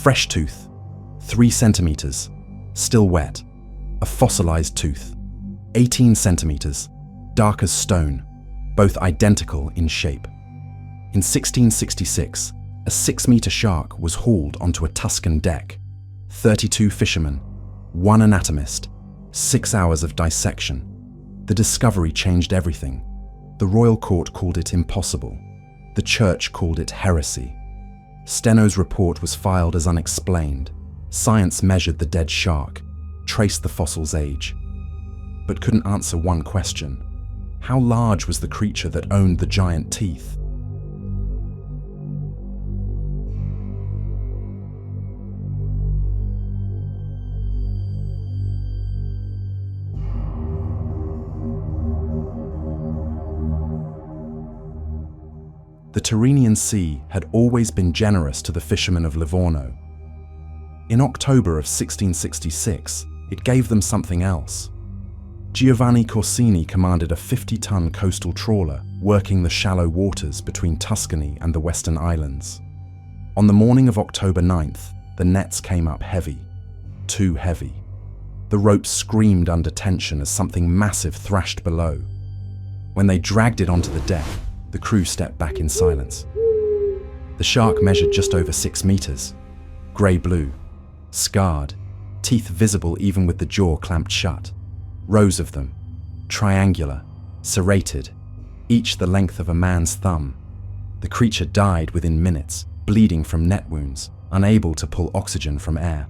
fresh tooth, 3 centimeters, still wet. A fossilized tooth, 18 centimeters, dark as stone, both identical in shape. In 1666, a 6-meter shark was hauled onto a Tuscan deck. 32 fishermen, 1 anatomist, 6 hours of dissection. The discovery changed everything. The royal court called it impossible. The church called it heresy. Steno's report was filed as unexplained. Science measured the dead shark, traced the fossil's age, but couldn't answer one question. How large was the creature that owned the giant teeth? The Tyrrhenian Sea had always been generous to the fishermen of Livorno. In October of 1666, it gave them something else. Giovanni Corsini commanded a 50-ton coastal trawler working the shallow waters between Tuscany and the Western Islands. On the morning of October 9th, the nets came up heavy, too heavy. The ropes screamed under tension as something massive thrashed below. When they dragged it onto the deck, the crew stepped back in silence. The shark measured just over 6 meters, grey-blue, scarred, teeth visible even with the jaw clamped shut. Rows of them, triangular, serrated, each the length of a man's thumb. The creature died within minutes, bleeding from net wounds, unable to pull oxygen from air.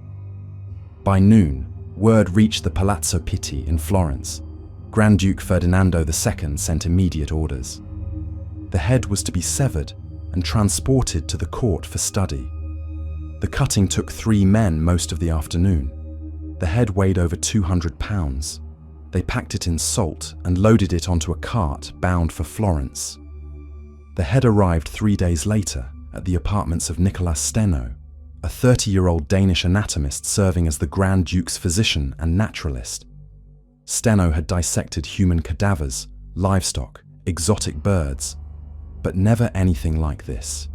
By noon, word reached the Palazzo Pitti in Florence. Grand Duke Ferdinando II sent immediate orders. The head was to be severed and transported to the court for study. The cutting took 3 men most of the afternoon. The head weighed over 200 pounds. They packed it in salt and loaded it onto a cart bound for Florence. The head arrived 3 days later at the apartments of Nicolaus Steno, a 30-year-old Danish anatomist serving as the Grand Duke's physician and naturalist. Steno had dissected human cadavers, livestock, exotic birds, but never anything like this.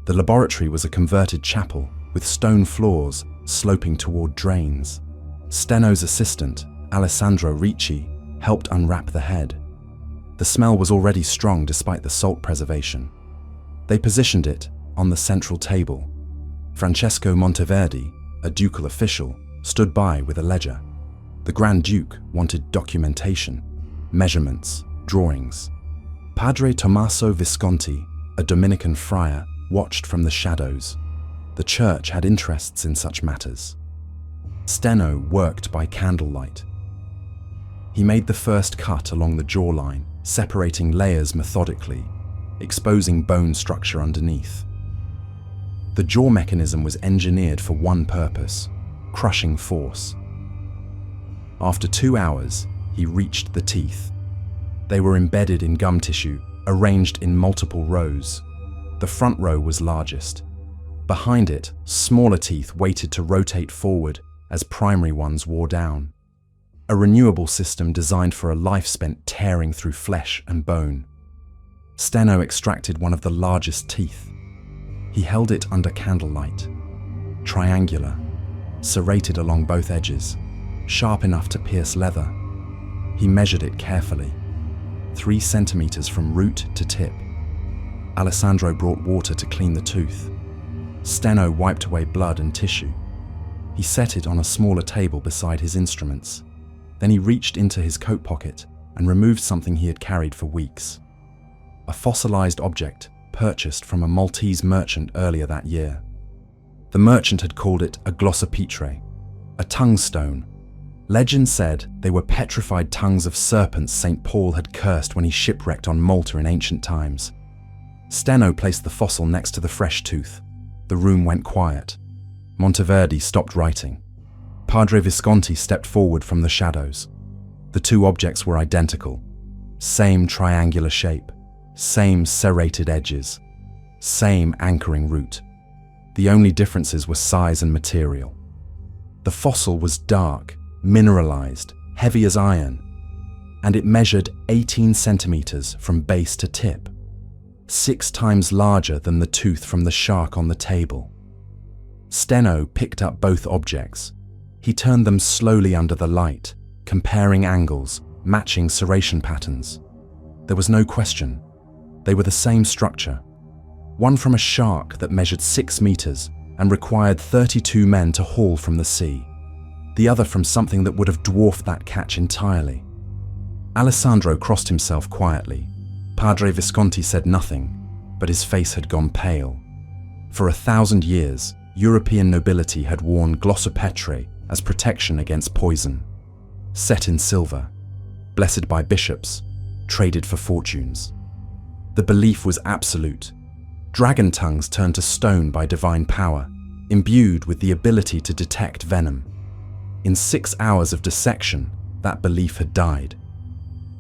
The laboratory was a converted chapel with stone floors sloping toward drains. Steno's assistant, Alessandro Ricci, helped unwrap the head. The smell was already strong despite the salt preservation. They positioned it on the central table. Francesco Monteverdi, a ducal official, stood by with a ledger. The Grand Duke wanted documentation, measurements, drawings. Padre Tommaso Visconti, a Dominican friar, watched from the shadows. The church had interests in such matters. Steno worked by candlelight. He made the first cut along the jawline, separating layers methodically, exposing bone structure underneath. The jaw mechanism was engineered for one purpose: crushing force. After 2 hours, he reached the teeth. They were embedded in gum tissue, arranged in multiple rows. The front row was largest. Behind it, smaller teeth waited to rotate forward as primary ones wore down. A renewable system designed for a life spent tearing through flesh and bone. Steno extracted one of the largest teeth. He held it under candlelight. Triangular, serrated along both edges, sharp enough to pierce leather. He measured it carefully. 3 centimeters from root to tip. Alessandro brought water to clean the tooth. Steno wiped away blood and tissue. He set it on a smaller table beside his instruments. Then he reached into his coat pocket and removed something he had carried for weeks. A fossilized object purchased from a Maltese merchant earlier that year. The merchant had called it a Glossopetrae, a tongue stone. Legend said they were petrified tongues of serpents St. Paul had cursed when he shipwrecked on Malta in ancient times. Steno placed the fossil next to the fresh tooth. The room went quiet. Monteverdi stopped writing. Padre Visconti stepped forward from the shadows. The 2 objects were identical. Same triangular shape, same serrated edges, same anchoring root. The only differences were size and material. The fossil was dark, mineralized, heavy as iron, and it measured 18 centimeters from base to tip, 6 times larger than the tooth from the shark on the table. Steno picked up both objects. He turned them slowly under the light, comparing angles, matching serration patterns. There was no question. They were the same structure. One from a shark that measured 6 meters and required 32 men to haul from the sea. The other from something that would have dwarfed that catch entirely. Alessandro crossed himself quietly. Padre Visconti said nothing, but his face had gone pale. For 1,000 years, European nobility had worn Glossopetrae as protection against poison. Set in silver, blessed by bishops, traded for fortunes. The belief was absolute. Dragon tongues turned to stone by divine power, imbued with the ability to detect venom. In 6 hours of dissection, that belief had died.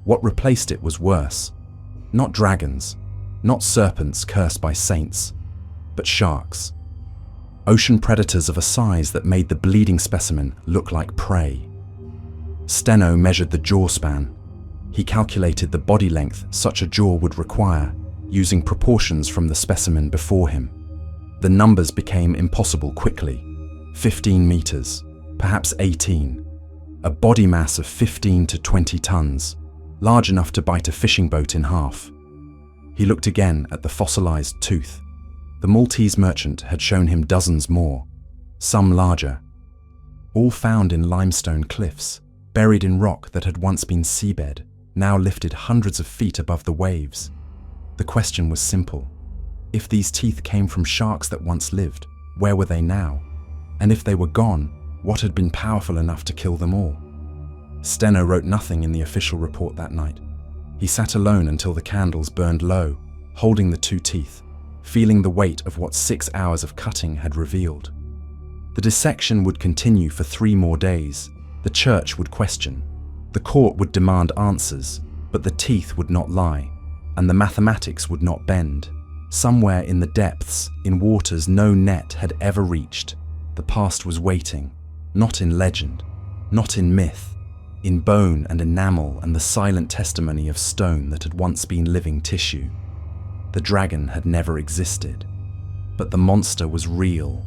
What replaced it was worse. Not dragons, not serpents cursed by saints, but sharks. Ocean predators of a size that made the bleeding specimen look like prey. Steno measured the jaw span. He calculated the body length such a jaw would require, using proportions from the specimen before him. The numbers became impossible quickly. 15 meters, perhaps 18. A body mass of 15 to 20 tons, large enough to bite a fishing boat in half. He looked again at the fossilized tooth. The Maltese merchant had shown him dozens more, some larger, all found in limestone cliffs, buried in rock that had once been seabed, now lifted hundreds of feet above the waves. The question was simple. If these teeth came from sharks that once lived, where were they now? And if they were gone, what had been powerful enough to kill them all? Steno wrote nothing in the official report that night. He sat alone until the candles burned low, holding the 2 teeth, feeling the weight of what 6 hours of cutting had revealed. The dissection would continue for 3 more days. The church would question. The court would demand answers, but the teeth would not lie, and the mathematics would not bend. Somewhere in the depths, in waters no net had ever reached, the past was waiting, not in legend, not in myth, in bone and enamel and the silent testimony of stone that had once been living tissue. The dragon had never existed, but the monster was real,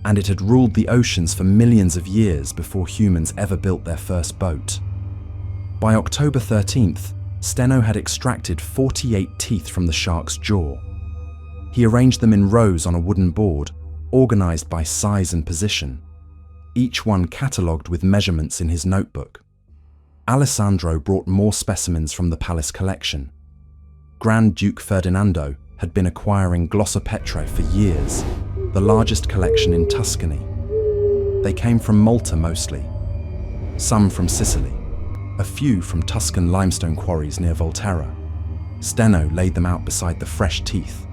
and it had ruled the oceans for millions of years before humans ever built their first boat. By October 13th, Steno had extracted 48 teeth from the shark's jaw. He arranged them in rows on a wooden board, organized by size and position, each one catalogued with measurements in his notebook. Alessandro brought more specimens from the palace collection. Grand Duke Ferdinando had been acquiring Glossopetrae for years, the largest collection in Tuscany. They came from Malta mostly, some from Sicily, a few from Tuscan limestone quarries near Volterra. Steno laid them out beside the fresh teeth.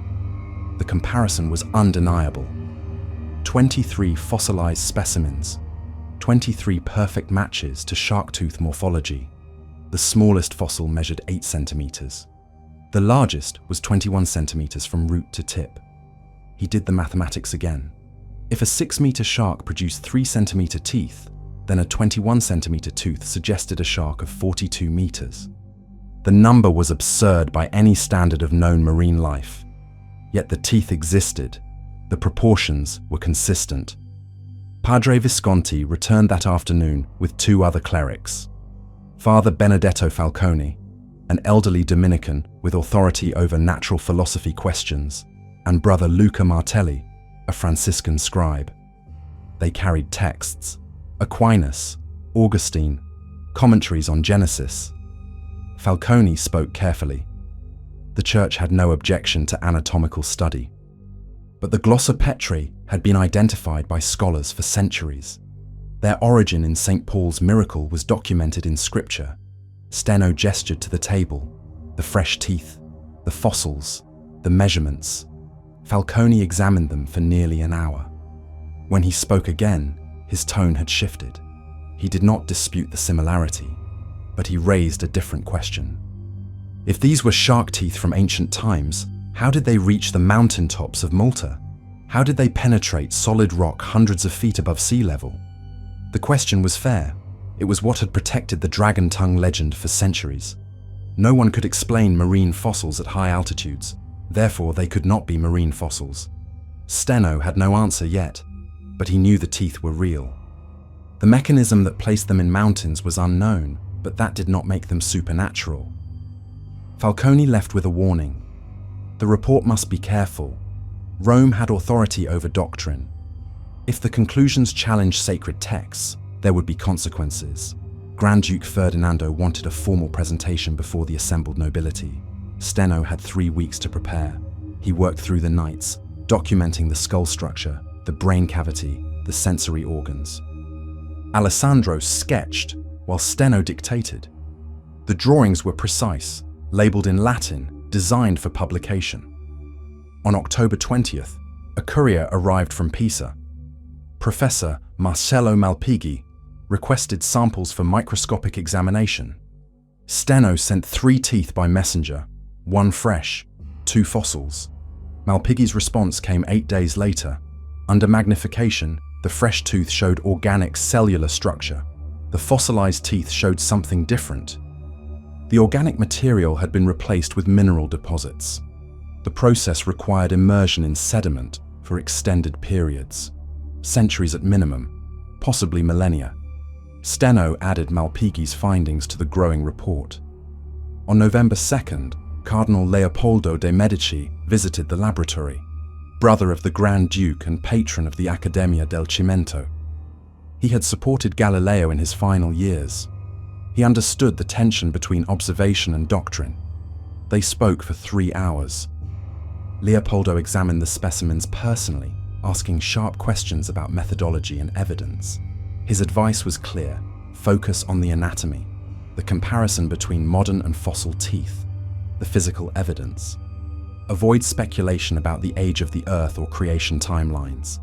The comparison was undeniable. 23 fossilized specimens, 23 perfect matches to shark tooth morphology. The smallest fossil measured 8 centimeters. The largest was 21 centimeters from root to tip. He did the mathematics again. If a 6-meter shark produced 3 centimeter teeth, then a 21 centimeter tooth suggested a shark of 42 meters. The number was absurd by any standard of known marine life. Yet the teeth existed. The proportions were consistent. Padre Visconti returned that afternoon with 2 other clerics. Father Benedetto Falconi, an elderly Dominican with authority over natural philosophy questions, and Brother Luca Martelli, a Franciscan scribe. They carried texts: Aquinas, Augustine, commentaries on Genesis. Falconi spoke carefully. The church had no objection to anatomical study. But the Glossopetrae had been identified by scholars for centuries. Their origin in St. Paul's miracle was documented in scripture. Steno gestured to the table, the fresh teeth, the fossils, the measurements. Falconi examined them for nearly an hour. When he spoke again, his tone had shifted. He did not dispute the similarity, but he raised a different question. If these were shark teeth from ancient times, how did they reach the mountaintops of Malta? How did they penetrate solid rock hundreds of feet above sea level? The question was fair. It was what had protected the dragon tongue legend for centuries. No one could explain marine fossils at high altitudes, therefore they could not be marine fossils. Steno had no answer yet. but he knew the teeth were real. The mechanism that placed them in mountains was unknown, but that did not make them supernatural. Falcone left with a warning. The report must be careful. Rome had authority over doctrine. If the conclusions challenged sacred texts, there would be consequences. Grand Duke Ferdinando wanted a formal presentation before the assembled nobility. Steno had 3 weeks to prepare. He worked through the nights, documenting the skull structure, the brain cavity, the sensory organs. Alessandro sketched, while Steno dictated. The drawings were precise, labeled in Latin, designed for publication. On October 20th, a courier arrived from Pisa. Professor Marcello Malpighi requested samples for microscopic examination. Steno sent 3 teeth by messenger, 1 fresh, 2 fossils. Malpighi's response came 8 days later. Under magnification, the fresh tooth showed organic cellular structure. The fossilized teeth showed something different. The organic material had been replaced with mineral deposits. The process required immersion in sediment for extended periods, centuries at minimum, possibly millennia. Steno added Malpighi's findings to the growing report. On November 2nd, Cardinal Leopoldo de' Medici visited the laboratory, brother of the Grand Duke and patron of the Accademia del Cimento. He had supported Galileo in his final years. He understood the tension between observation and doctrine. They spoke for 3 hours. Leopoldo examined the specimens personally, asking sharp questions about methodology and evidence. His advice was clear: focus on the anatomy, the comparison between modern and fossil teeth, the physical evidence. Avoid speculation about the age of the Earth or creation timelines.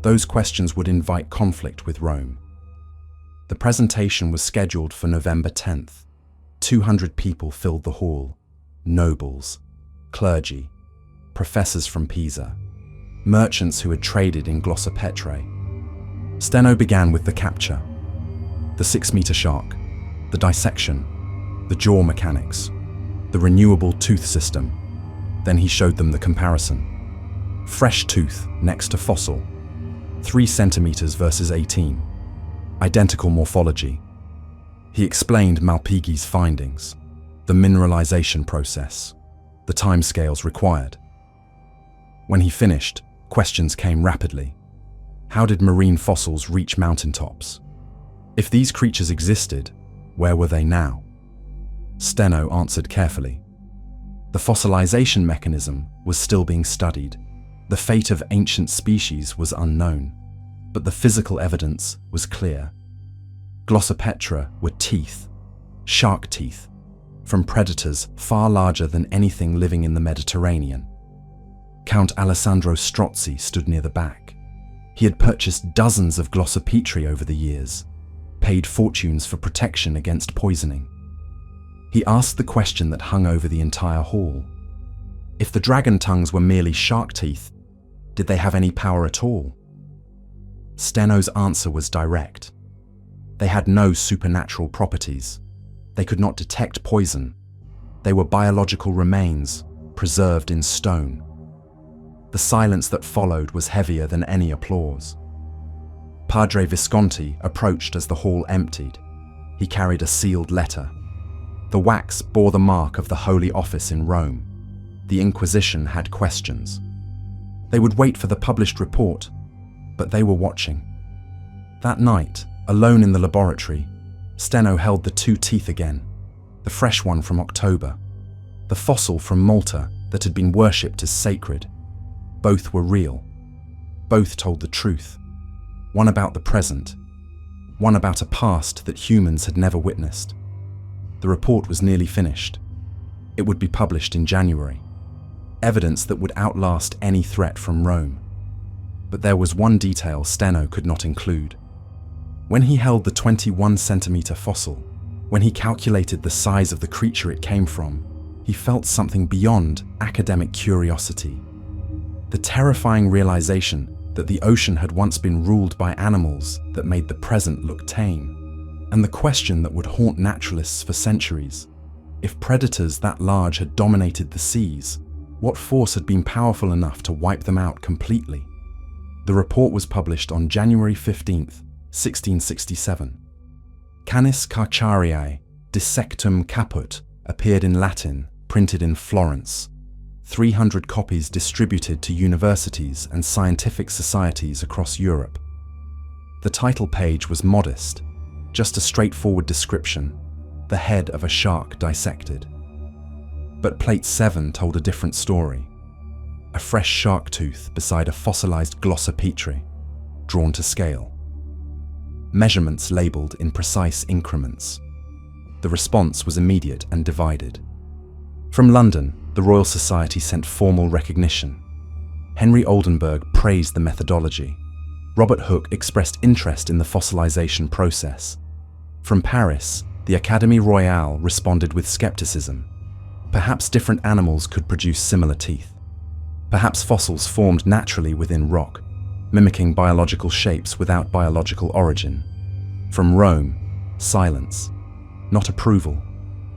Those questions would invite conflict with Rome. The presentation was scheduled for November 10th. 200 people filled the hall: nobles, clergy, professors from Pisa, merchants who had traded in Glossopetrae. Steno began with the capture: the 6-meter shark, the dissection, the jaw mechanics, the renewable tooth system. Then he showed them the comparison. Fresh tooth next to fossil, 3 centimeters versus 18. Identical morphology. He explained Malpighi's findings, the mineralization process, the timescales required. When he finished, questions came rapidly. How did marine fossils reach mountaintops? If these creatures existed, where were they now? Steno answered carefully. The fossilization mechanism was still being studied. The fate of ancient species was unknown, but the physical evidence was clear. Glossopetrae were teeth, shark teeth, from predators far larger than anything living in the Mediterranean. Count Alessandro Strozzi stood near the back. He had purchased dozens of Glossopetrae over the years, paid fortunes for protection against poisoning. He asked the question that hung over the entire hall. If the dragon tongues were merely shark teeth, did they have any power at all? Steno's answer was direct. They had no supernatural properties. They could not detect poison. They were biological remains, preserved in stone. The silence that followed was heavier than any applause. Padre Visconti approached as the hall emptied. He carried a sealed letter. The wax bore the mark of the Holy Office in Rome. The Inquisition had questions. They would wait for the published report, but they were watching. That night, alone in the laboratory, Steno held the 2 teeth again, the fresh one from October, the fossil from Malta that had been worshipped as sacred. Both were real. Both told the truth. One about the present, one about a past that humans had never witnessed. The report was nearly finished. It would be published in January. Evidence that would outlast any threat from Rome. But there was one detail Steno could not include. When he held the 21-centimeter fossil, when he calculated the size of the creature it came from, he felt something beyond academic curiosity. The terrifying realization that the ocean had once been ruled by animals that made the present look tame, and the question that would haunt naturalists for centuries: if predators that large had dominated the seas, what force had been powerful enough to wipe them out completely? The report was published on January 15, 1667. Canis Carchariae dissectum caput appeared in Latin, printed in Florence. 300 copies distributed to universities and scientific societies across Europe. The title page was modest, just a straightforward description, the head of a shark dissected. But Plate 7 told a different story. A fresh shark tooth beside a fossilized Glossopetrae, drawn to scale. Measurements labeled in precise increments. The response was immediate and divided. From London, the Royal Society sent formal recognition. Henry Oldenburg praised the methodology. Robert Hooke expressed interest in the fossilization process. From Paris, the Académie Royale responded with skepticism. Perhaps different animals could produce similar teeth. Perhaps fossils formed naturally within rock, mimicking biological shapes without biological origin. From Rome, silence. Not approval,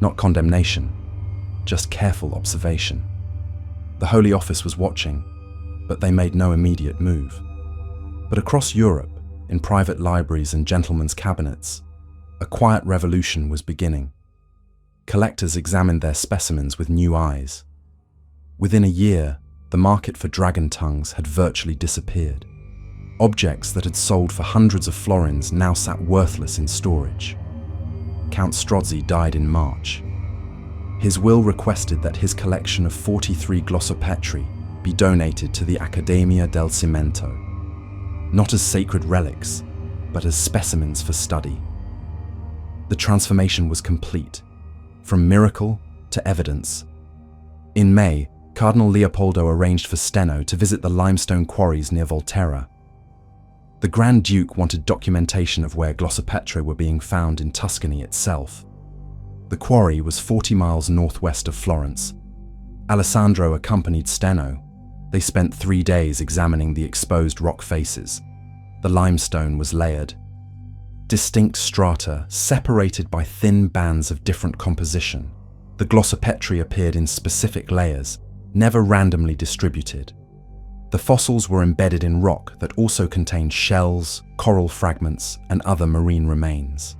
not condemnation, just careful observation. The Holy Office was watching, but they made no immediate move. But across Europe, in private libraries and gentlemen's cabinets, a quiet revolution was beginning. Collectors examined their specimens with new eyes. Within a year, the market for dragon tongues had virtually disappeared. Objects that had sold for hundreds of florins now sat worthless in storage. Count Strozzi died in March. His will requested that his collection of 43 Glossopetrae be donated to the Accademia del Cimento, not as sacred relics, but as specimens for study. The transformation was complete, from miracle to evidence. In May, Cardinal Leopoldo arranged for Steno to visit the limestone quarries near Volterra. The Grand Duke wanted documentation of where Glossopetrae were being found in Tuscany itself. The quarry was 40 miles northwest of Florence. Alessandro accompanied Steno. They spent 3 days examining the exposed rock faces. The limestone was layered. Distinct strata separated by thin bands of different composition. The Glossopetrae appeared in specific layers, never randomly distributed. The fossils were embedded in rock that also contained shells, coral fragments, and other marine remains.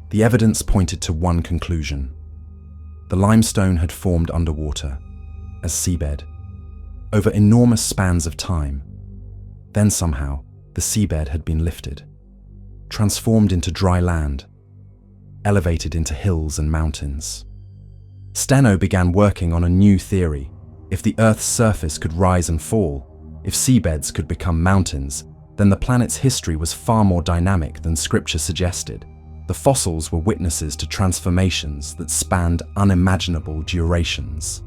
The evidence pointed to one conclusion. The limestone had formed underwater, as seabed, over enormous spans of time. Then somehow, the seabed had been lifted, transformed into dry land, elevated into hills and mountains. Steno began working on a new theory. If the Earth's surface could rise and fall, if seabeds could become mountains, then the planet's history was far more dynamic than scripture suggested. The fossils were witnesses to transformations that spanned unimaginable durations.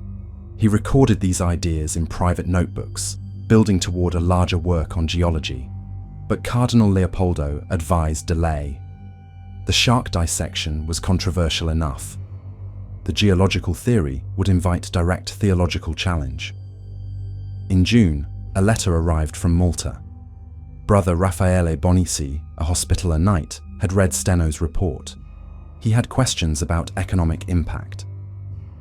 He recorded these ideas in private notebooks, building toward a larger work on geology. But Cardinal Leopoldo advised delay. The shark dissection was controversial enough. The geological theory would invite direct theological challenge. In June, a letter arrived from Malta. Brother Raffaele Bonici, a Hospitaller Knight, had read Steno's report. He had questions about economic impact.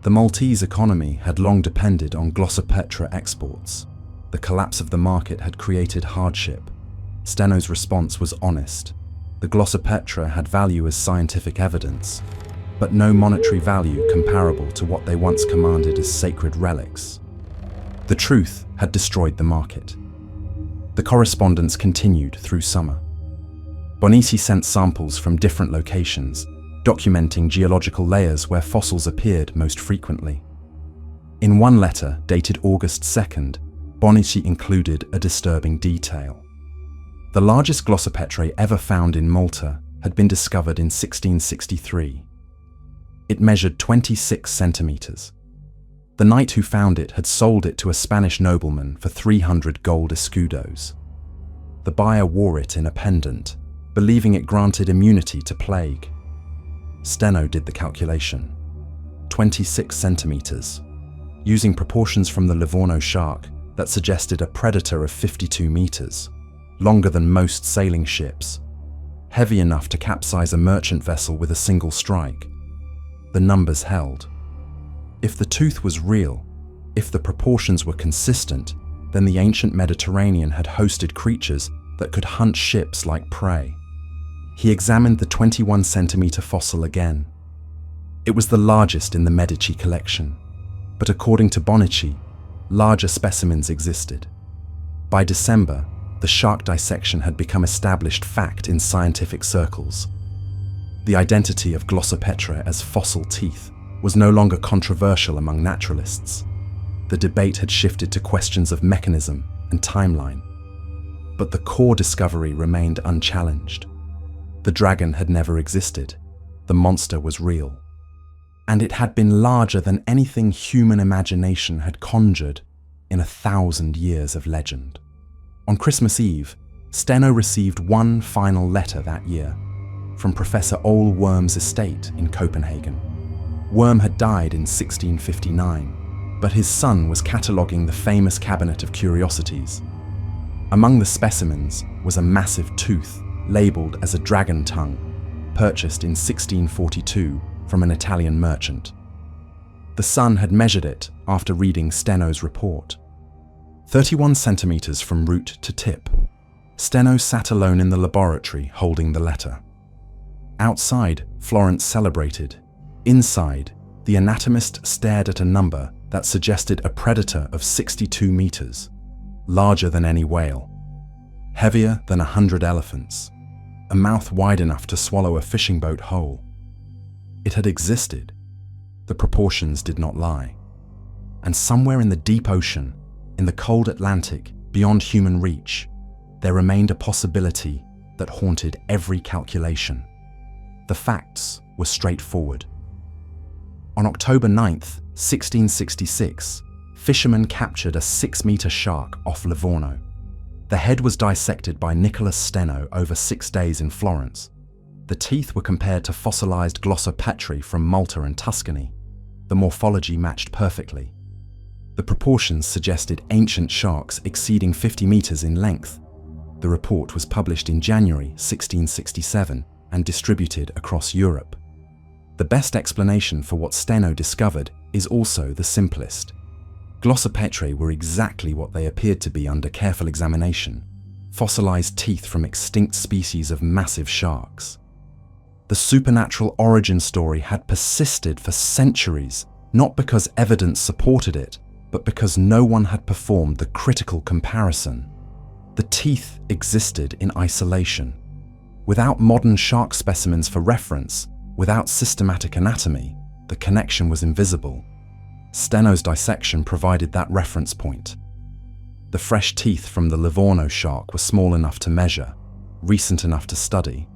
The Maltese economy had long depended on Glossopetrae exports. The collapse of the market had created hardship. Steno's response was honest. The Glossopetrae had value as scientific evidence, but no monetary value comparable to what they once commanded as sacred relics. The truth had destroyed the market. The correspondence continued through summer. Bonici sent samples from different locations, documenting geological layers where fossils appeared most frequently. In one letter, dated August 2nd, Bonici included a disturbing detail. The largest Glossopetrae ever found in Malta had been discovered in 1663. It measured 26 centimeters. The knight who found it had sold it to a Spanish nobleman for 300 gold escudos. The buyer wore it in a pendant, believing it granted immunity to plague. Steno did the calculation. 26 centimeters, using proportions from the Livorno shark that suggested a predator of 52 meters, longer than most sailing ships, heavy enough to capsize a merchant vessel with a single strike. The numbers held. If the tooth was real, if the proportions were consistent, then the ancient Mediterranean had hosted creatures that could hunt ships like prey. He examined the 21-centimeter fossil again. It was the largest in the Medici collection, but according to Bonici, larger specimens existed. By December, the shark dissection had become established fact in scientific circles. The identity of Glossopetrae as fossil teeth was no longer controversial among naturalists. The debate had shifted to questions of mechanism and timeline. But the core discovery remained unchallenged. The dragon had never existed. The monster was real. And it had been larger than anything human imagination had conjured in 1,000 years of legend. On Christmas Eve, Steno received one final letter that year from Professor Ole Worm's estate in Copenhagen. Worm had died in 1659, but his son was cataloguing the famous cabinet of curiosities. Among the specimens was a massive tooth labelled as a dragon tongue, purchased in 1642 from an Italian merchant. The son had measured it after reading Steno's report. 31 centimeters from root to tip. Steno sat alone in the laboratory holding the letter. Outside, Florence celebrated. Inside, the anatomist stared at a number that suggested a predator of 62 meters, larger than any whale, heavier than 100 elephants, a mouth wide enough to swallow a fishing boat whole. It had existed. The proportions did not lie. And somewhere in the deep ocean, in the cold Atlantic, beyond human reach, there remained a possibility that haunted every calculation. The facts were straightforward. On October 9th, 1666, fishermen captured a 6-meter shark off Livorno. The head was dissected by Nicolaus Steno over 6 days in Florence. The teeth were compared to fossilized Glossopetrae from Malta and Tuscany. The morphology matched perfectly. The proportions suggested ancient sharks exceeding 50 meters in length. The report was published in January 1667 and distributed across Europe. The best explanation for what Steno discovered is also the simplest. Glossopetrae were exactly what they appeared to be under careful examination: fossilized teeth from extinct species of massive sharks. The supernatural origin story had persisted for centuries, not because evidence supported it, but because no one had performed the critical comparison. The teeth existed in isolation. Without modern shark specimens for reference, without systematic anatomy, the connection was invisible. Steno's dissection provided that reference point. The fresh teeth from the Livorno shark were small enough to measure, recent enough to study,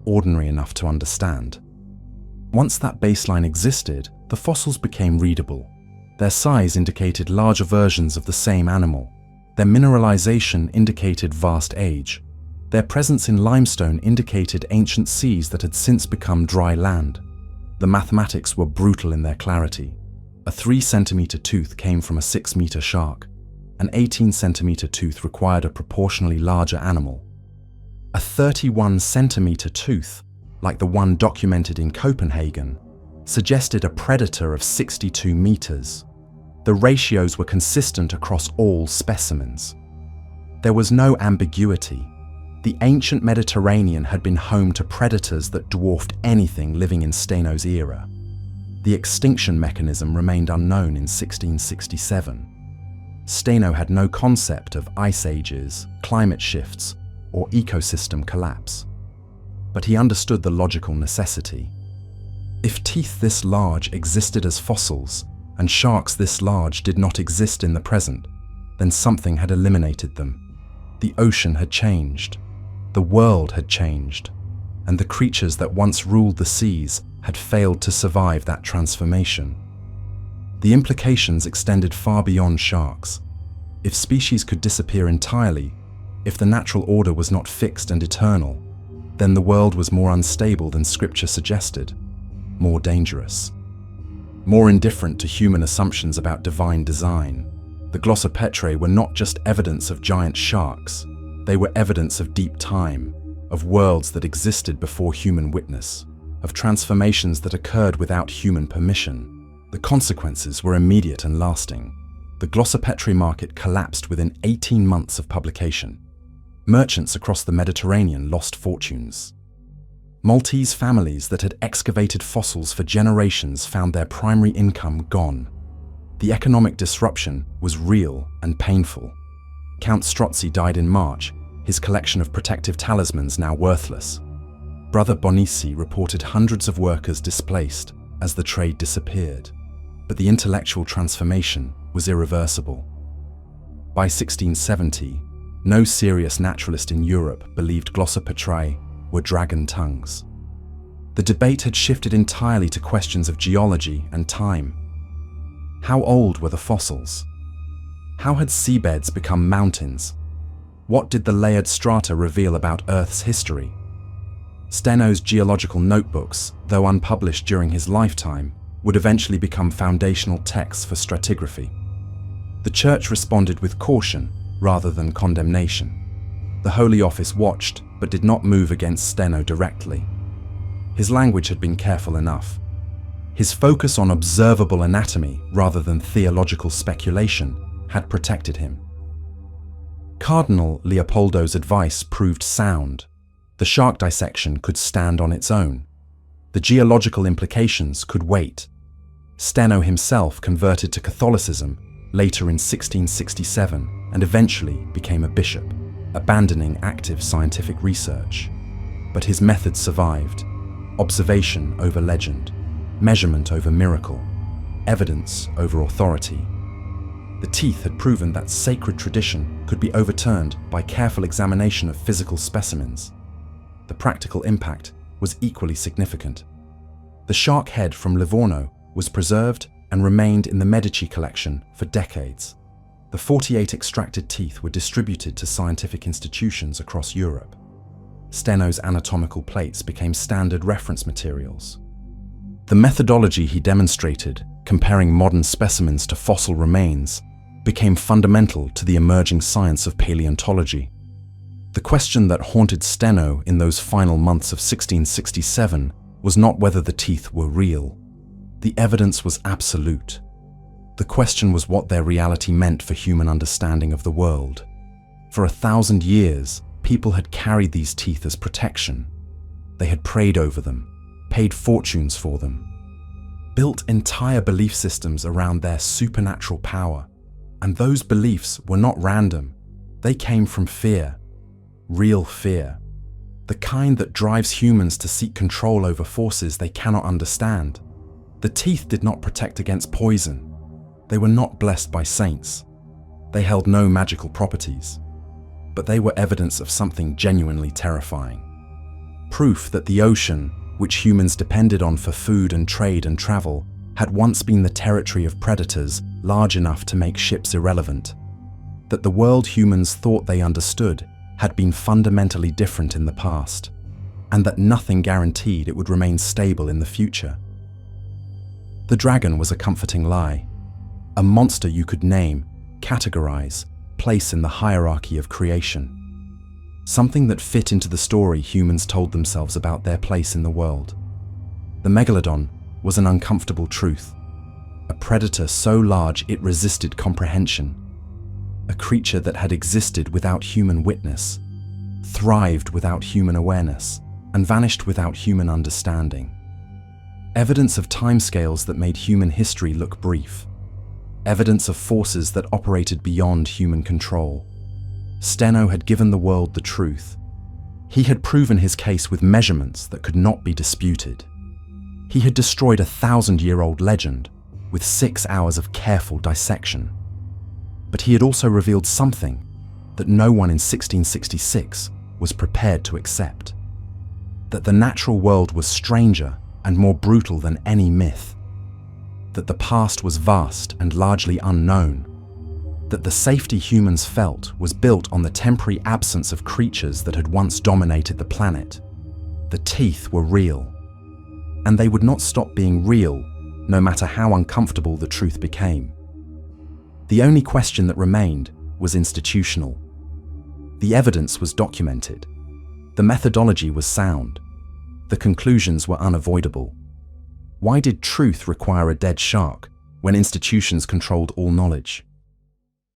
ordinary enough to understand. Once that baseline existed, the fossils became readable. Their size indicated larger versions of the same animal. Their mineralization indicated vast age. Their presence in limestone indicated ancient seas that had since become dry land. The mathematics were brutal in their clarity. A 3-centimeter tooth came from a 6-meter shark. An 18-centimeter tooth required a proportionally larger animal. A 31-centimeter tooth, like the one documented in Copenhagen, suggested a predator of 62 meters. The ratios were consistent across all specimens. There was no ambiguity. The ancient Mediterranean had been home to predators that dwarfed anything living in Steno's era. The extinction mechanism remained unknown in 1667. Steno had no concept of ice ages, climate shifts, or ecosystem collapse. But he understood the logical necessity. If teeth this large existed as fossils, and sharks this large did not exist in the present, then something had eliminated them. The ocean had changed. The world had changed. And the creatures that once ruled the seas had failed to survive that transformation. The implications extended far beyond sharks. If species could disappear entirely, if the natural order was not fixed and eternal, then the world was more unstable than Scripture suggested, more dangerous, more indifferent to human assumptions about divine design. The Glossopetrae were not just evidence of giant sharks, they were evidence of deep time, of worlds that existed before human witness, of transformations that occurred without human permission. The consequences were immediate and lasting. The Glossopetrae market collapsed within 18 months of publication. Merchants across the Mediterranean lost fortunes. Maltese families that had excavated fossils for generations found their primary income gone. The economic disruption was real and painful. Count Strozzi died in March, his collection of protective talismans now worthless. Brother Bonici reported hundreds of workers displaced as the trade disappeared. But the intellectual transformation was irreversible. By 1670, no serious naturalist in Europe believed Glossopetrae were dragon tongues. The debate had shifted entirely to questions of geology and time. How old were the fossils? How had seabeds become mountains? What did the layered strata reveal about Earth's history? Steno's geological notebooks, though unpublished during his lifetime, would eventually become foundational texts for stratigraphy. The Church responded with caution rather than condemnation. The Holy Office watched but did not move against Steno directly. His language had been careful enough. His focus on observable anatomy rather than theological speculation had protected him. Cardinal Leopoldo's advice proved sound. The shark dissection could stand on its own. The geological implications could wait. Steno himself converted to Catholicism later in 1667 and eventually became a bishop, abandoning active scientific research. But his method survived. Observation over legend, measurement over miracle, evidence over authority. The teeth had proven that sacred tradition could be overturned by careful examination of physical specimens. The practical impact was equally significant. The shark head from Livorno was preserved and remained in the Medici collection for decades. The 48 extracted teeth were distributed to scientific institutions across Europe. Steno's anatomical plates became standard reference materials. The methodology he demonstrated, comparing modern specimens to fossil remains, became fundamental to the emerging science of paleontology. The question that haunted Steno in those final months of 1667 was not whether the teeth were real. The evidence was absolute. The question was what their reality meant for human understanding of the world. For 1,000 years, people had carried these teeth as protection. They had prayed over them, paid fortunes for them, built entire belief systems around their supernatural power. And those beliefs were not random. They came from fear, real fear, the kind that drives humans to seek control over forces they cannot understand. The teeth did not protect against poison. They were not blessed by saints. They held no magical properties. But they were evidence of something genuinely terrifying. Proof that the ocean, which humans depended on for food and trade and travel, had once been the territory of predators large enough to make ships irrelevant. That the world humans thought they understood had been fundamentally different in the past, and that nothing guaranteed it would remain stable in the future. The dragon was a comforting lie, a monster you could name, categorize, place in the hierarchy of creation. Something that fit into the story humans told themselves about their place in the world. The Megalodon was an uncomfortable truth, a predator so large it resisted comprehension, a creature that had existed without human witness, thrived without human awareness, and vanished without human understanding. Evidence of timescales that made human history look brief. Evidence of forces that operated beyond human control. Steno had given the world the truth. He had proven his case with measurements that could not be disputed. He had destroyed a 1,000-year-old legend with 6 hours of careful dissection. But he had also revealed something that no one in 1666 was prepared to accept. That the natural world was stranger and more brutal than any myth. That the past was vast and largely unknown. That the safety humans felt was built on the temporary absence of creatures that had once dominated the planet. The teeth were real. And they would not stop being real, no matter how uncomfortable the truth became. The only question that remained was institutional. The evidence was documented. The methodology was sound. The conclusions were unavoidable. Why did truth require a dead shark when institutions controlled all knowledge?